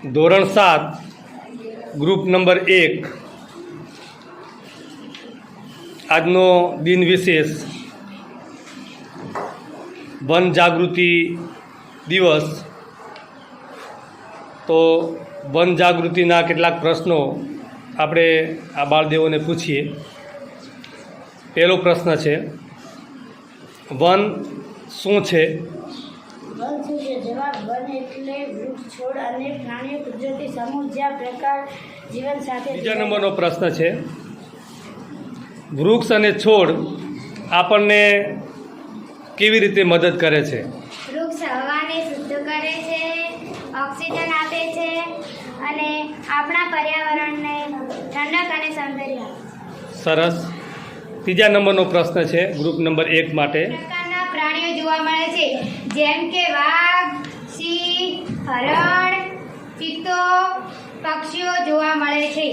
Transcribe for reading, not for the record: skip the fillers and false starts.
ધોરણ 7 group number 1 આજનો દિન વિશેષ વન જાગૃતિ દિવસ। તો વન જાગૃતિના કેટલાક પ્રશ્નો આપણે આ બાળદેવોને પૂછીએ। પહેલો પ્રશ્ન છે, વન શું છે? વન શું છે? જવાબ, વન એટલે વૃક્ષ, છોડ અને પ્રાણીઓ કુદરતી સમૂહ જ્યાં પ્રકાર જીવન સાથે। બીજા નંબરનો પ્રશ્ન છે, વૃક્ષ અને છોડ આપણને કેવી રીતે મદદ કરે છે? વૃક્ષ હવાને શુદ્ધ કરે છે, ઓક્સિજન આપે છે અને આપણા પર્યાવરણને ઠંડક અને સૌંદર્ય આપે છે। સરસ। ત્રીજા નંબરનો પ્રશ્ન છે ગ્રુપ નંબર 1 માટે, પ્રકારના પ્રાણીઓ જોવા મળે છે, જેમ કે વાઘ, સિંહ, હરણ, ચિત્તો, પક્ષીઓ જોવા મળે છે।